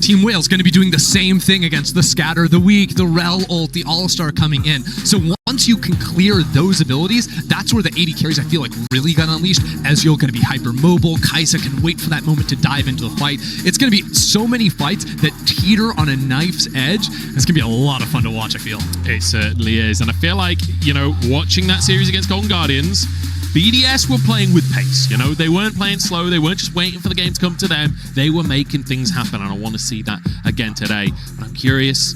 Team Whale's going to be doing the same thing against the Scatter, the Weak, the Rel ult, the All-Star coming in. So once you can clear those abilities, that's where the AD carries, I feel like, really got unleashed. Ezreal going to be hyper-mobile. Kaisa can wait for that moment to dive into the fight. It's going to be so many fights that teeter on a knife's edge. It's going to be a lot of fun to watch, I feel. It certainly is. And I feel like, you know, watching that series against Golden Guardians, BDS were playing with pace, you know, they weren't playing slow, they weren't just waiting for the game to come to them, they were making things happen, and I want to see that again today. But I'm curious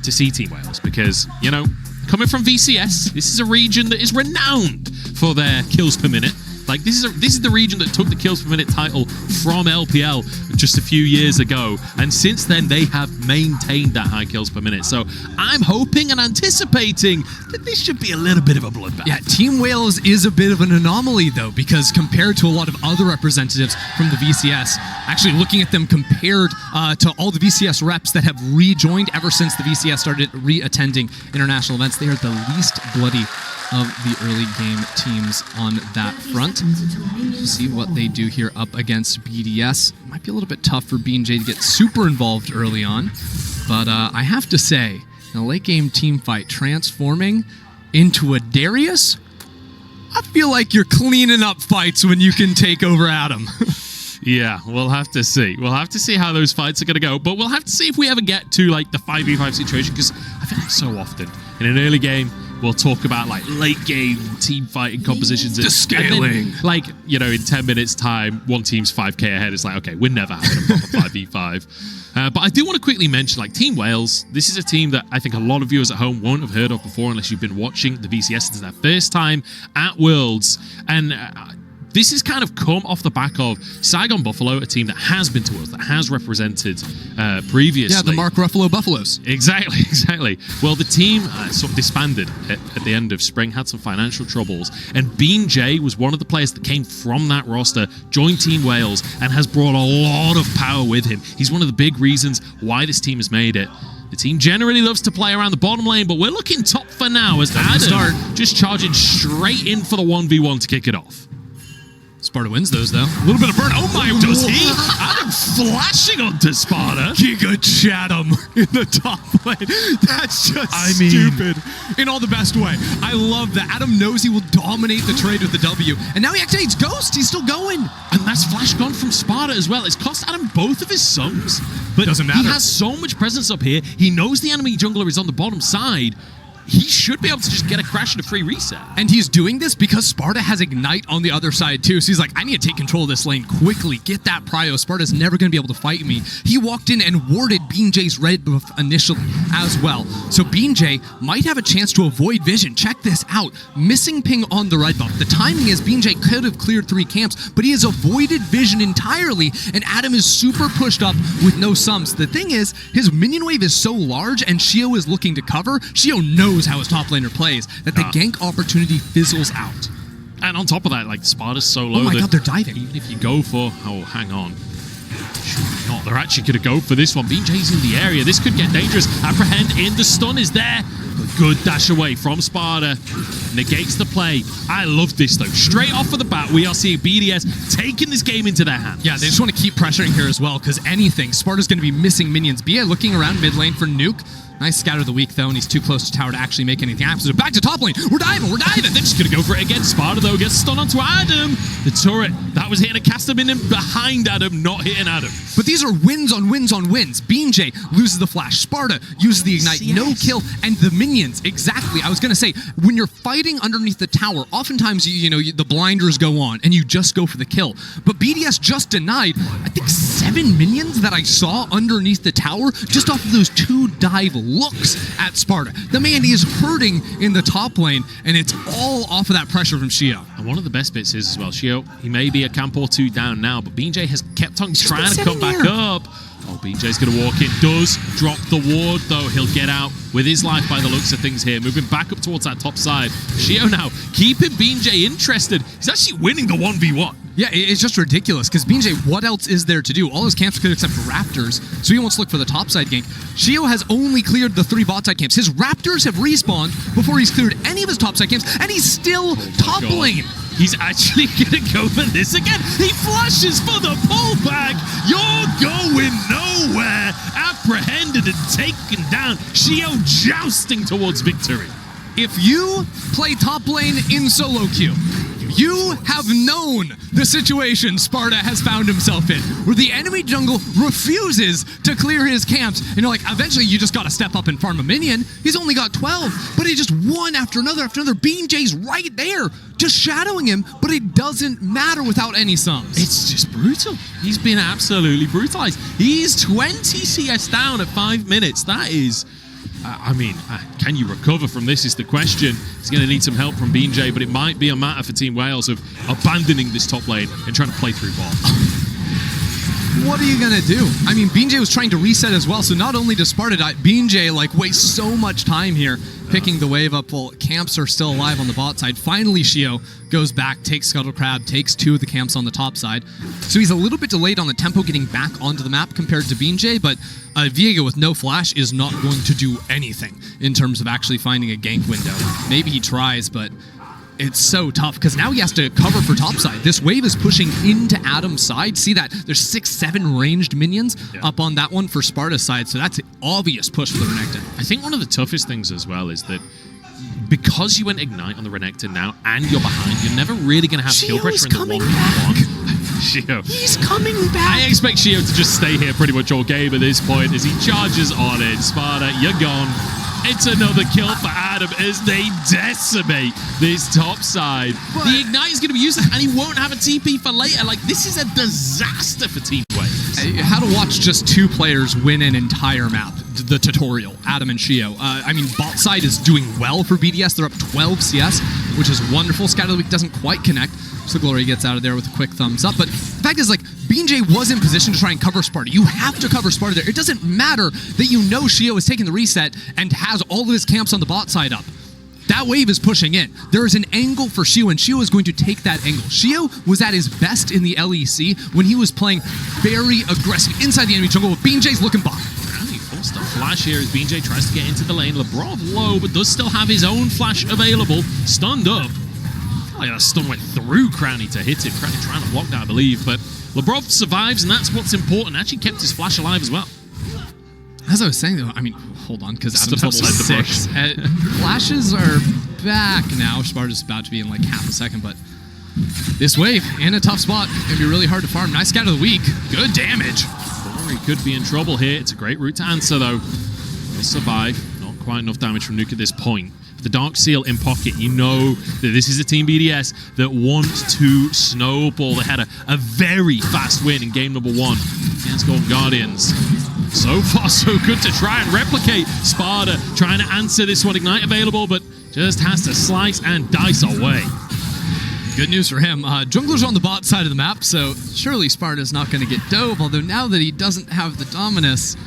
to see Team Wales because, you know, coming from VCS, this is a region that is renowned for their kills per minute. Like, this is the region that took the kills per minute title from LPL just a few years ago, and since then they have maintained that high kills per minute. So I'm hoping and anticipating that this should be a little bit of a bloodbath. Yeah, Team Wales is a bit of an anomaly though, because compared to a lot of other representatives from the VCS, actually looking at them compared to all the VCS reps that have rejoined ever since the VCS started re-attending international events, they are the least bloody of the early game teams on that front. See what they do here up against BDS. Might be a little bit tough for BenJ to get super involved early on, but I have to say, in a late game team fight, transforming into a Darius, I feel like you're cleaning up fights when you can take over Adam. Yeah, we'll have to see. We'll have to see how those fights are going to go, but we'll have to see if we ever get to like the 5v5 situation, because I feel like so often in an early game, we'll talk about like late game team fighting compositions. The scaling. Then, like, you know, in 10 minutes time, one team's 5k ahead. It's like, okay, we're never having a proper 5v5. But I do want to quickly mention, like, Team Wales, this is a team that I think a lot of viewers at home won't have heard of before unless you've been watching the VCS. It's their first time at Worlds. And this has kind of come off the back of Saigon Buffalo, a team that has been to Worlds, that has represented previously. Yeah, the Mark Ruffalo Buffaloes. Exactly, exactly. Well, the team sort of disbanded at the end of spring, had some financial troubles, and BenJ was one of the players that came from that roster, joined Team Wales, and has brought a lot of power with him. He's one of the big reasons why this team has made it. The team generally loves to play around the bottom lane, but we're looking top for now as Adam just charging straight in for the 1v1 to kick it off. Sparda wins those, though. A little bit of burn. Oh my, does he? Adam flashing onto Sparda. Giga Chatham in the top lane. That's just stupid. In all the best way. I love that. Adam knows he will dominate the trade with the W. And now he activates Ghost. He's still going. And that's flash gone from Sparda as well. It's cost Adam both of his sums. But doesn't matter. He has so much presence up here. He knows the enemy jungler is on the bottom side. He should be able to just get a crash and a free reset. And he's doing this because Sparda has Ignite on the other side too. So he's like, I need to take control of this lane quickly. Get that prio. Sparda's never going to be able to fight me. He walked in and warded BenJ's red buff initially as well. So BenJ might have a chance to avoid vision. Check this out. Missing ping on the red buff. The timing is BenJ could have cleared 3 camps, but he has avoided vision entirely. And Adam is super pushed up with no sums. The thing is, his minion wave is so large and Sheo is looking to cover. Sheo knows how his top laner plays, that the gank opportunity fizzles out. And on top of that, like, Sparda's so low. Oh my god, they're diving. Even if you go for... Oh, hang on. Surely not. They're actually going to go for this one. BenJ's in the area. This could get dangerous. Apprehend in. The stun is there. Good dash away from Sparda. Negates the play. I love this, though. Straight off of the bat, we are seeing BDS taking this game into their hands. Yeah, they just want to keep pressuring here as well, because anything, Sparda's going to be missing minions. Bie looking around mid lane for Nuke. Nice scatter of the weak, though, and he's too close to tower to actually make anything happen. So back to top lane. We're diving. They're just going to go for it again. Sparda, though, gets stunned onto Adam. The turret, that was hitting a caster minion behind Adam, not hitting Adam. But these are wins on wins on wins. BenJ loses the flash. Sparda uses the Ignite. Yes. No kill. And the minions, exactly. I was going to say, when you're fighting underneath the tower, oftentimes, you know, the blinders go on, and you just go for the kill. But BDS just denied, I think, 7 minions that I saw underneath the tower, just off of those 2 dive looks at Sparda. The man is hurting in the top lane, and it's all off of that pressure from Sheo. And one of the best bits is as well, Sheo, he may be a camp or 2 down now, but BenJ has kept on trying to come back up. Oh, BenJ's going to walk in. Does drop the ward, though. He'll get out with his life by the looks of things here. Moving back up towards that top side. Sheo now keeping BenJ interested. He's actually winning the 1v1. Yeah, it's just ridiculous, because BenJ, what else is there to do? All his camps could except Raptors, so he wants to look for the topside gank. Sheo has only cleared the 3 bot side camps. His Raptors have respawned before he's cleared any of his topside camps, and he's still top lane. He's actually going to go for this again. He flushes for the pullback. You're going nowhere. Apprehended and taken down. Sheo jousting towards victory. If you play top lane in solo queue, you have known the situation Sparda has found himself in, where the enemy jungle refuses to clear his camps, and you're like, eventually you just gotta step up and farm a minion. He's only got 12, but he just one after another after another. BenJ's right there, just shadowing him, but it doesn't matter without any sums. It's just brutal. He's been absolutely brutalized. He's 20 CS down at 5 minutes. That is... I mean, can you recover from this is the question. He's going to need some help from BenJ, but it might be a matter for Team Wales of abandoning this top lane and trying to play through bot. What are you going to do? I mean, BenJ was trying to reset as well, so not only does Sparda die, BenJ waste so much time here picking the wave up while camps are still alive on the bot side. Finally, Sheo goes back, takes Scuttle Crab, takes 2 of the camps on the top side. So he's a little bit delayed on the tempo getting back onto the map compared to BenJ, but Viego with no flash is not going to do anything in terms of actually finding a gank window. Maybe he tries, but it's so tough because now he has to cover for topside. This wave is pushing into Adam's side. See that? There's 6-7 ranged minions up on that one for Sparta's side, so that's an obvious push for the Renekton. I think one of the toughest things as well is that because you went Ignite on the Renekton now and you're behind, you're never really going to have kill pressure in the one-on-one. Sheo. He's coming back. I expect Sheo to just stay here pretty much all game at this point as he charges on it. Sparda, you're gone. It's another kill for Adam as they decimate this top side. The Ignite is going to be useless, and he won't have a TP for later. Like, this is a disaster for Team Wales. How to watch just 2 players win an entire map. The tutorial, Adam and Sheo. I mean, bot side is doing well for BDS. They're up 12 CS, which is wonderful. Scatter the Week doesn't quite connect, so Gloryy gets out of there with a quick thumbs up. But the fact is, BenJ was in position to try and cover Sparda. You have to cover Sparda there. It doesn't matter that you know Sheo is taking the reset and has all of his camps on the bot side up. That wave is pushing in. There is an angle for Sheo, and Sheo is going to take that angle. Sheo was at his best in the LEC when he was playing very aggressive inside the enemy jungle with BenJ's looking bot. Crownie forced a flash here as BenJ tries to get into the lane. Labrov low, but does still have his own flash available. Stunned up. Oh, that stun went through Crownie to hit him. Crownie trying to block that, I believe, but Labrov survives, and that's what's important. Actually kept his flash alive as well. As I was saying, though, I mean, hold on, because Adam's level outside the 6. Flashes are back now. Sparta's about to be in like half a second, but this wave in a tough spot. Gonna be really hard to farm. Nice scout of the week. Good damage. Gloryy could be in trouble here. It's a great route to answer, though. He'll survive. Not quite enough damage from Nuke at this point. The Dark Seal in pocket, you know that this is a Team BDS that wants to snowball. They had a very fast win in game number 1 against Golden Guardians. So far, so good to try and replicate. Sparda trying to answer this one. Ignite available, but just has to slice and dice away. Good news for him. Jungler's on the bot side of the map, so surely Sparda's not going to get dove, although now that he doesn't have the Dominus,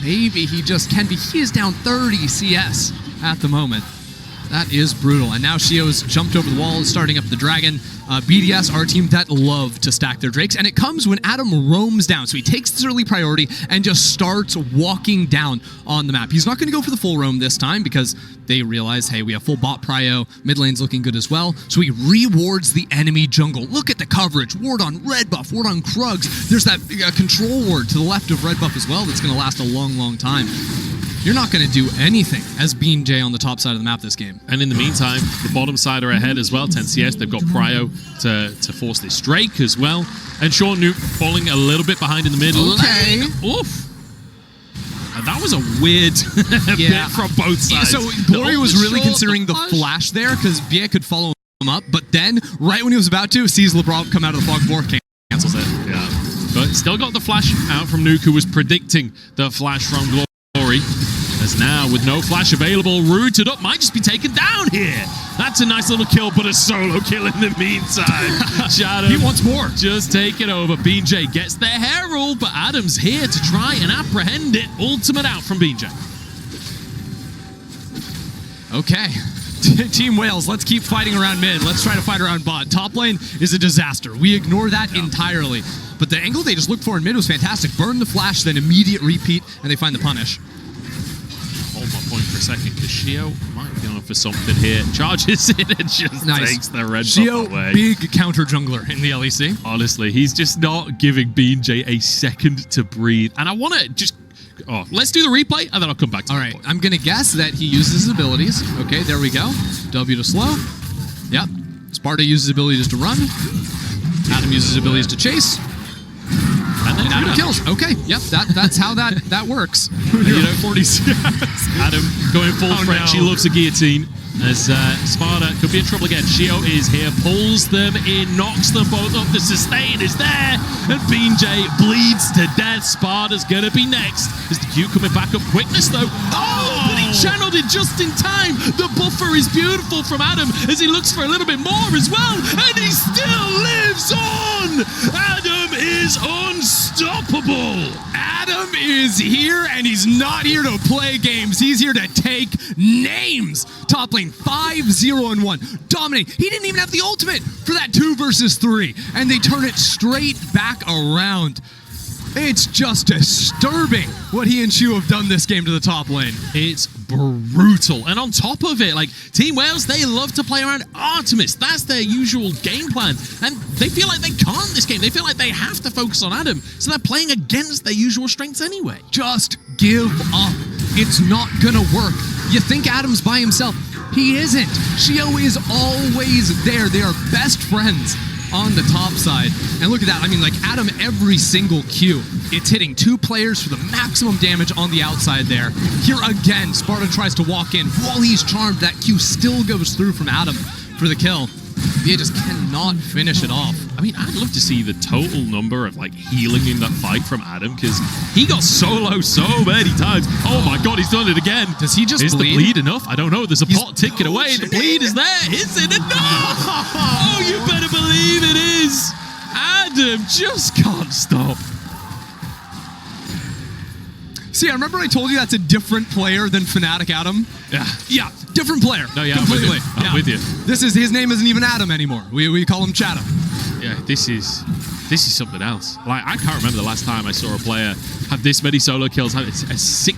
maybe he just can be. He is down 30 CS at the moment. That is brutal. And now Sheo's jumped over the wall, starting up the Dragon. BDS are a team that love to stack their Drakes, and it comes when Adam roams down. So he takes this early priority and just starts walking down on the map. He's not going to go for the full roam this time because they realize, hey, we have full bot prio. Mid lane's looking good as well. So he rewards the enemy jungle. Look at the coverage. Ward on red buff, ward on Krugs. There's that control ward to the left of red buff as well that's going to last a long, long time. You're not going to do anything as BenJ on the top side of the map this game. And in the meantime, the bottom side are ahead as well. 10 CS, they've got Prio to force this Drake as well. And Sean Nuke falling a little bit behind in the middle. Okay. Oof. That was a weird bit from both sides. So Gloryy was really considering the flash there because Bie could follow him up. But then, right when he was about to, sees Labrov come out of the fog war, cancels it. Yeah. But still got the flash out from Nuke, who was predicting the flash from Gloryy. As now, with no flash available, rooted up, might just be taken down here. That's a nice little kill, but a solo kill in the meantime. Shadow, he wants more. Just take it over. BenJ gets their herald, but Adam's here to try and apprehend it. Ultimate out from BenJ. Okay. Team Wales, let's keep fighting around mid. Let's try to fight around bot. Top lane is a disaster. We ignore that entirely. But the angle they just looked for in mid was fantastic. Burn the flash, then immediate repeat, and they find the punish. Hold my point for a second, because Sheo might be on for something here. Charges in and just takes the red Sheo, buff away. big counter jungler in the LEC. Honestly, he's just not giving BenJ a second to breathe. And I want to just... Oh, let's do the replay, and then I'll come back to All right, I'm going to guess that he uses his abilities. Okay, there we go. W to slow. Yep. Sparda uses his abilities to run. Adam uses his abilities to chase. And then Adam kills. Okay, yep, that's how that works. You know, 46. Adam going full French. He loves a guillotine. As Sparda could be in trouble again. Sheo is here, pulls them in, knocks them both up. The sustain is there, and BenJ bleeds to death. Sparda's gonna be next. Is the Q coming back up? Quickness though. Oh, but he channeled it just in time. The buffer is beautiful from Adam as he looks for a little bit more as well, and he still lives on. Adam is unstoppable. Adam is here, and he's not here to play games. He's here to take names. Top lane 5-0-1. Dominating. He didn't even have the ultimate for that 2 versus 3. And they turn it straight back around. It's just disturbing what he and Sheo have done this game to the top lane. It's brutal. And on top of it, like, Team Wales, they love to play around Artemis. That's their usual game plan. And they feel like they can't this game. They feel like they have to focus on Adam. So they're playing against their usual strengths anyway. Just give up. It's not gonna work. You think Adam's by himself. He isn't. Sheo is always there. They are best friends on the top side. And look at that. I mean, like, Adam, every single Q, it's hitting 2 players for the maximum damage on the outside there. Here again, Sparda tries to walk in. While he's charmed, that Q still goes through from Adam for the kill. They just cannot finish it off. I mean, I'd love to see the total number of, like, healing in that fight from Adam, because he got solo so many times. Oh my god, he's done it again. Does he just Is bleed? the bleed enough? I don't know. There's a pot ticking away. The bleed is there. Is it enough? Oh, you better believe it is. Adam just can't stop. See, I remember I told you that's a different player than Fnatic Adam? Yeah, different player. No, yeah, completely. I'm with you. His name isn't even Adam anymore. We call him Chatham. Yeah, this is something else. Like, I can't remember the last time I saw a player have this many solo kills, have a 6-0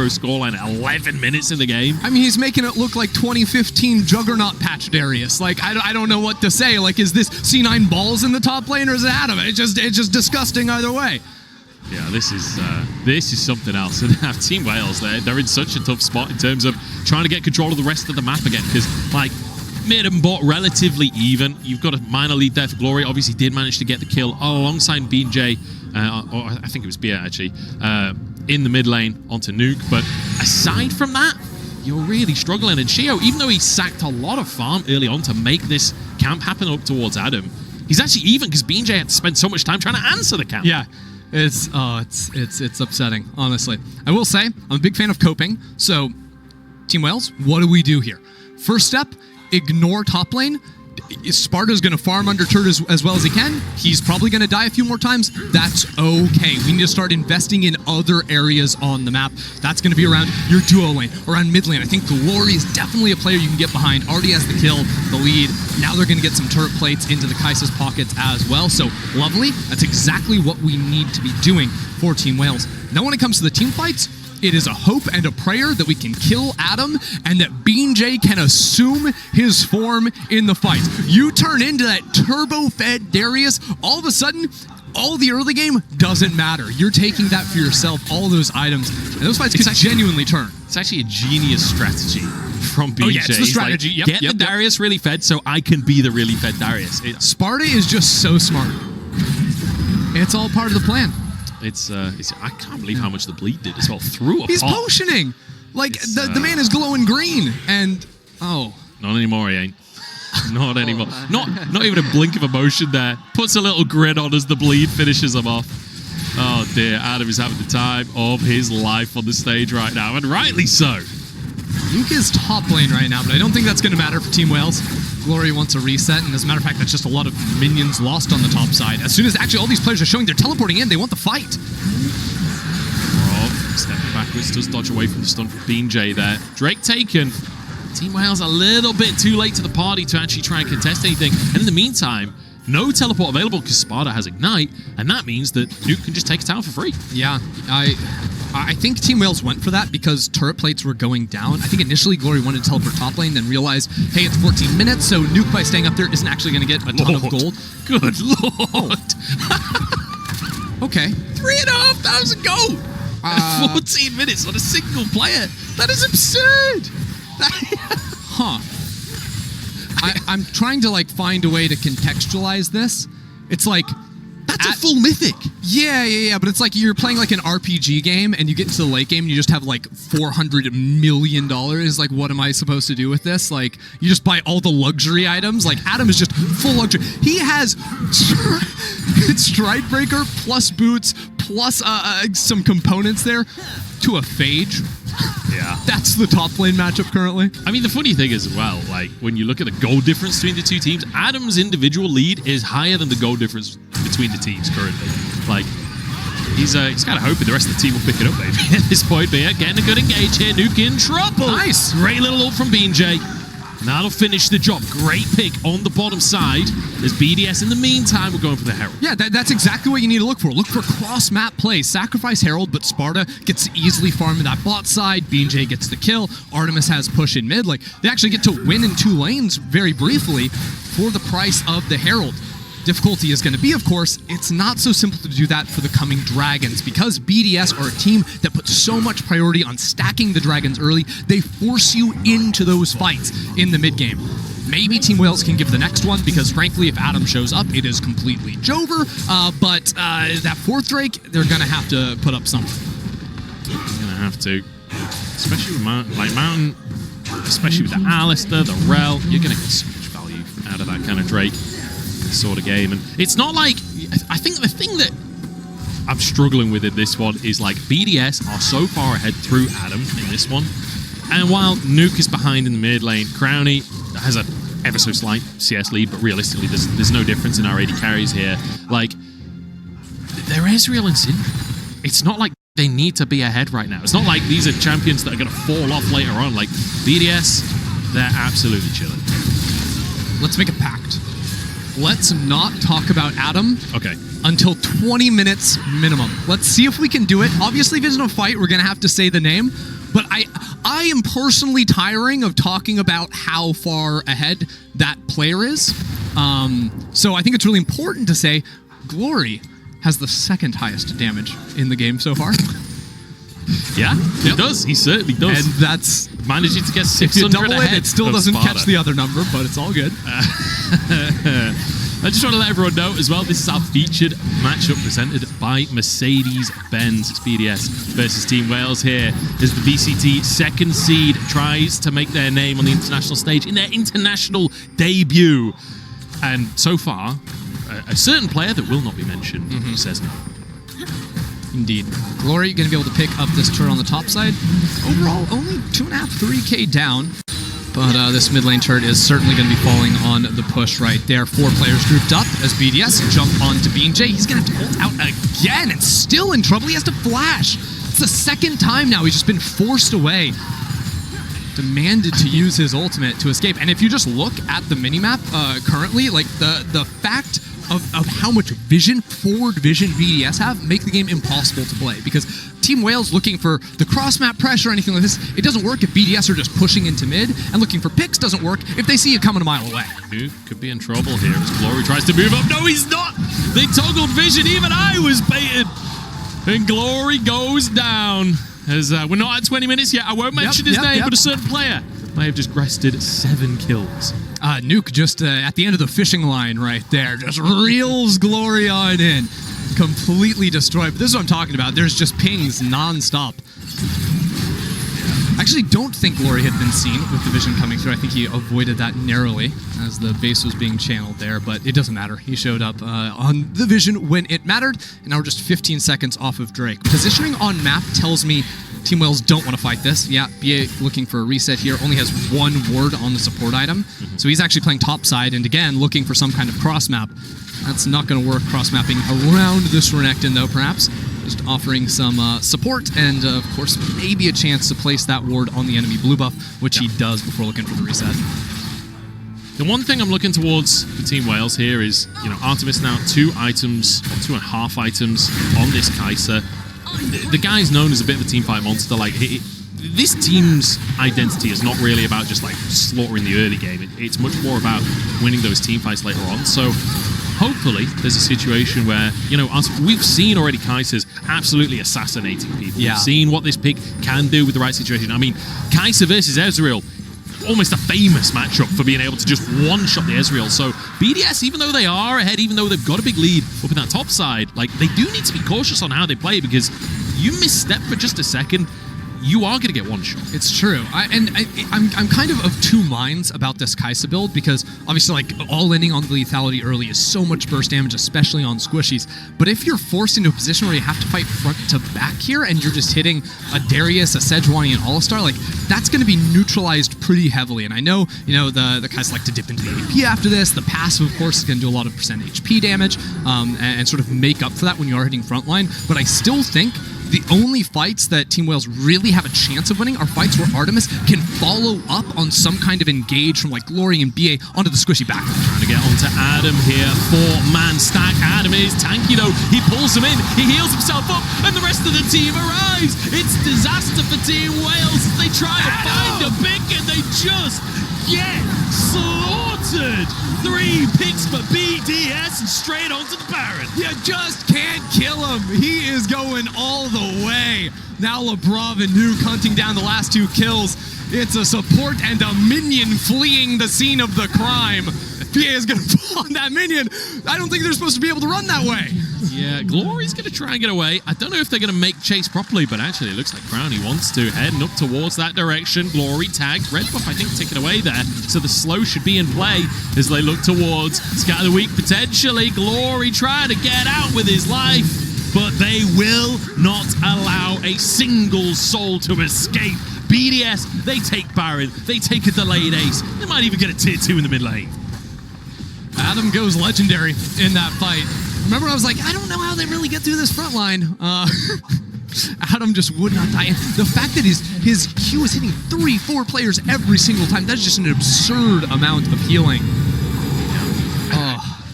scoreline at 11 minutes in the game. I mean, he's making it look like 2015 Juggernaut patch Darius. Like, I don't know what to say. Like, is this C9 balls in the top lane, or is it Adam? It's just disgusting either way. Yeah, this is something else. And Team Wales, they're in such a tough spot in terms of trying to get control of the rest of the map again, because, like, mid and bot relatively even. You've got a minor lead there for Gloryy. Obviously did manage to get the kill alongside BenJ, or I think it was Bie actually, in the mid lane onto Nuke. But aside from that, you're really struggling. And Sheo, even though he sacked a lot of farm early on to make this camp happen up towards Adam, he's actually even, because BenJ had to spend so much time trying to answer the camp. Yeah. It's upsetting, honestly. I will say, I'm a big fan of coping. So, Team Wales, what do we do here? First step, ignore top lane. Sparda's going to farm under turret as well as he can. He's probably going to die a few more times. That's okay. We need to start investing in other areas on the map. That's going to be around your duo lane, around mid lane. I think Gloryy is definitely a player you can get behind. Already has the kill, the lead. Now they're going to get some turret plates into the Kai'Sa's pockets as well. So, lovely. That's exactly what we need to be doing for Team Wales. Now when it comes to the team fights, it is a hope and a prayer that we can kill Adam and that BenJ can assume his form in the fight. You turn into that turbo-fed Darius, all of a sudden, all the early game doesn't matter. You're taking that for yourself, all those items, and those fights could genuinely turn. It's actually a genius strategy from BenJ. Oh yeah, it's the strategy. Like, get the Darius really fed so I can be the really fed Darius. Sparda is just so smart. It's all part of the plan. I can't believe how much the bleed did as well. Through a He's pot. potioning. Like, the man is glowing green, and oh. Not anymore, he ain't. Not anymore. Not even a blink of emotion there. Puts a little grin on as the bleed finishes him off. Oh dear, Adam is having the time of his life on the stage right now, and rightly so. Nuke is top lane right now, but I don't think that's going to matter for Team Wales. Gloryy wants a reset, and as a matter of fact, that's just a lot of minions lost on the top side. As soon as actually all these players are showing they're teleporting in, they want the fight. Labrov stepping backwards, does dodge away from the stun from BenJ there. Drake taken. Team Wales a little bit too late to the party to actually try and contest anything. And in the meantime, no teleport available because Sparda has Ignite, and that means that Nuke can just take a tower for free. Yeah, I think Team Wales went for that because turret plates were going down. I think initially Gloryy wanted to teleport top lane, then realized, hey, it's 14 minutes, so Nuke by staying up there isn't actually going to get a ton of gold. Good lord. Okay. 3,500 gold. 14 minutes on a single player. That is absurd. Huh. I'm trying to like find a way to contextualize this. It's like that's a full mythic. Yeah. But it's like you're playing like an RPG game and you get into the late game and you just have like $400 million. Like, what am I supposed to do with this? Like, you just buy all the luxury items. Like, Adam is just full luxury. He has Stridebreaker plus boots plus some components there to a Phage. Yeah. That's the top lane matchup currently. I mean, the funny thing is as well, like, when you look at the goal difference between the two teams, Adam's individual lead is higher than the goal difference between the teams currently. Like, he's kind of hoping the rest of the team will pick it up maybe at this point, but yeah, getting a good engage here. Nuke in trouble. Nice. Great little ult from BenJ. That'll finish the job. Great pick on the bottom side. As BDS in the meantime, we're going for the Herald. Yeah, that's exactly what you need to look for. Look for cross-map plays. Sacrifice Herald, but Sparda gets to easily farm that bot side. BenJ gets the kill. Artemis has push in mid. Like, they actually get to win in 2 lanes very briefly for the price of the Herald. Difficulty is going to be, of course, it's not so simple to do that for the coming dragons because BDS are a team that puts so much priority on stacking the dragons early. They force you into those fights in the mid game. Maybe Team Wales can give the next one because, frankly, if Adam shows up, it is completely Jover. But that 4th Drake, they're going to have to put up something. They're going to have to, especially with Mountain, especially with the Alistair, the Rel. You're going to get so much value out of that kind of Drake sort of game. And it's not like, I think the thing that I'm struggling with in this one is like BDS are so far ahead through Adam in this one, and while Nuke is behind in the mid lane, Crownie has a ever so slight CS lead, but realistically there's no difference in our AD carries here. Like, they're Ezreal and Syndra. It's not like they need to be ahead right now. It's not like these are champions that are going to fall off later on. Like, BDS, they're absolutely chilling. Let's make a pact. Let's not talk about Adam until 20 minutes minimum. Let's see if we can do it. Obviously, if it's no fight, we're going to have to say the name. But I am personally tiring of talking about how far ahead that player is. So I think it's really important to say Gloryy has the 2nd highest damage in the game so far. Yeah, it does. He certainly does. And that's managing to get 600 if you double ahead. It still doesn't catch the other number, but it's all good. I just want to let everyone know as well, this is our featured matchup presented by Mercedes-Benz. It's BDS versus Team Wales here as the VCT 2nd seed tries to make their name on the international stage in their international debut. And so far, a certain player that will not be mentioned says no. Indeed. Gloryy going to be able to pick up this turret on the top side. Overall, only 2.5, 3K down. But this mid lane turret is certainly going to be falling on the push right there. 4 players grouped up as BDS jump onto BenJ. He's going to have to ult out again and still in trouble. He has to flash. It's the 2nd time now. He's just been forced away. Demanded to use his ultimate to escape. And if you just look at the minimap currently, like the fact of how much vision, forward vision BDS have, make the game impossible to play. Because Team Wales looking for the cross-map pressure or anything like this, it doesn't work if BDS are just pushing into mid, and looking for picks doesn't work if they see you coming a mile away. Nuke could be in trouble here as Gloryy tries to move up. No, he's not! They toggled vision, even I was baited! And Gloryy goes down. As we're not at 20 minutes yet, I won't mention his name, but a certain player may have just rested 7 kills. Nuke just at the end of the fishing line right there, just reels Gloryy on in. Completely destroyed. But this is what I'm talking about. There's just pings non-stop. I actually don't think Gloryy had been seen with the vision coming through. I think he avoided that narrowly as the base was being channeled there, but it doesn't matter. He showed up on the vision when it mattered, and now we're just 15 seconds off of Drake. Positioning on map tells me Team Wales don't want to fight this. Yeah, Bie looking for a reset here. Only has 1 ward on the support item. So he's actually playing top side, and again, looking for some kind of cross map. That's not going to work, cross-mapping around this Renekton, though, perhaps. just offering some support and, of course, maybe a chance to place that ward on the enemy blue buff, which he does before looking for the reset. The one thing I'm looking towards for Team Wales here is, Artemis now 2 items, or 2.5 items on this Kai'Sa. The guy's known as a bit of a teamfight monster. Like, this team's identity is not really about just like slaughtering the early game. It's much more about winning those team fights later on. So hopefully there's a situation where, we've seen already Kai'Sa's absolutely assassinating people. Yeah. We've seen what this pick can do with the right situation. I mean, Kai'Sa versus Ezreal, almost a famous matchup for being able to just one-shot the Ezreal. So BDS, even though they are ahead, even though they've got a big lead up in that top side, like, they do need to be cautious on how they play, because you misstep for just a second, you are going to get one shot. It's true. I'm kind of two minds about this Kai'Sa build, because obviously, like, all-inning on the lethality early is so much burst damage, especially on squishies. But if you're forced into a position where you have to fight front to back here, and you're just hitting a Darius, a Sejuani, and All-Star, like, that's going to be neutralized pretty heavily. And I know, the Kai'Sa like to dip into the AP after this. The passive, of course, is going to do a lot of percent HP damage and sort of make up for that when you are hitting frontline. But I still think the only fights that Team Wales really have a chance of winning are fights where Artemis can follow up on some kind of engage from like Gloryy and Bie onto the squishy back. Trying to get onto Adam here. 4-man stack. Adam is tanky though. He pulls him in. He heals himself up, and the rest of the team arrives. It's disaster for Team Wales as they try to find a pick, and they just get slaughtered. 3 picks for BDS and straight onto the Baron. You just can't kill him. He is going all the way. Now Labrov and Nuke hunting down the last 2 kills. It's a support and a minion fleeing the scene of the crime. PA is going to fall on that minion. I don't think they're supposed to be able to run that way. Yeah, Glory's going to try and get away. I don't know if they're going to make chase properly, but actually it looks like Crownie wants to, heading up towards that direction. Gloryy tagged. Red buff, I think, taken away there. So the slow should be in play as they look towards Scatter the Weak potentially. Gloryy trying to get out with his life, but they will not allow a single soul to escape. BDS, they take Baron. They take a delayed ace. They might even get a tier 2 in the mid lane. Adam goes legendary in that fight. Remember, I was like, I don't know how they really get through this front line. Adam just would not die. And the fact that his Q is hitting 3-4 players every single time, that's just an absurd amount of healing.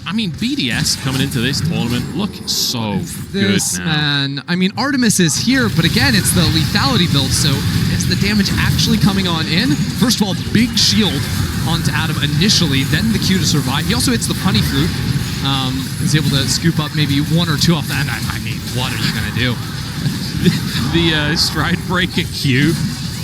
I mean, BDS coming into this tournament looking so good now. Man, I mean, Artemis is here, but again, it's the lethality build, so is the damage actually coming on in? First of all, big shield onto Adam initially, then the Q to survive. He also hits the Punny Fruit. Is able to scoop up maybe 1 or 2 off that. I mean, what are you going to do? the Stride Breaker Q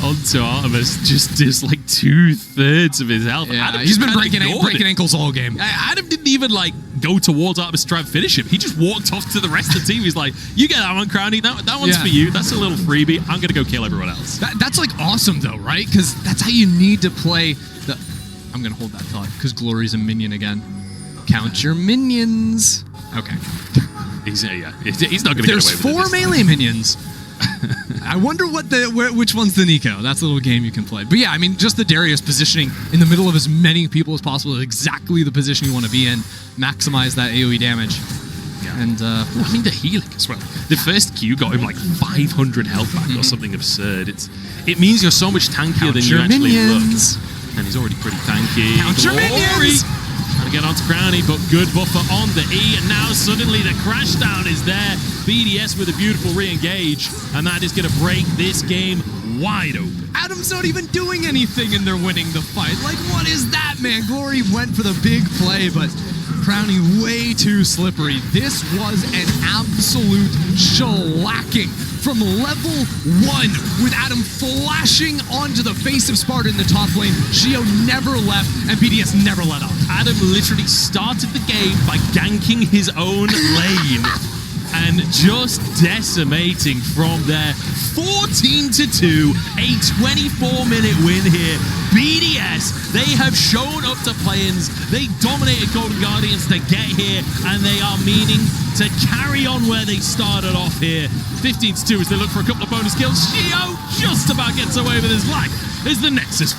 onto Artemis just does like 2/3 of his health. Yeah, Adam he's been breaking ankles all game. Adam didn't even like go towards Artemis to try and finish him. He just walked off to the rest of the team. He's like, you get that one, Crownie. That one's for you. That's a little freebie. I'm going to go kill everyone else. That's like awesome though, right? Because that's how you need to play the... I'm going to hold that thought because Glory's a minion again. Count your minions. Okay. He's not going to get away with it. There's 4 melee minions. I wonder which one's the Nico. That's a little game you can play. But yeah, I mean, just the Darius positioning in the middle of as many people as possible is exactly the position you want to be in. Maximize that AoE damage. Yeah. And I mean, the healing as well. The first Q got him like 500 health back or something absurd. It means you're so much tankier than you actually look. And he's already pretty tanky. Count your minions! Trying to get onto Crownie, but good buffer on the E, and now suddenly the crash down is there. BDS with a beautiful re-engage, and that is going to break this game wide open. Adam's not even doing anything, and they're winning the fight. Like, what is that, man? Gloryy went for the big play, but Crownie way too slippery. This was an absolute shellacking from level 1 with Adam flashing onto the face of Sparda in the top lane. Sheo never left, and BDS never let up. Adam literally started the game by ganking his own lane and just decimating from there. 14-2, a 24-minute win here. BDS, they have shown up to play-ins. They dominated Golden Guardians to get here, and they are meaning to carry on where they started off here. 15-2 as they look for a couple of bonus kills. Sheo just about gets away with his life as the Nexus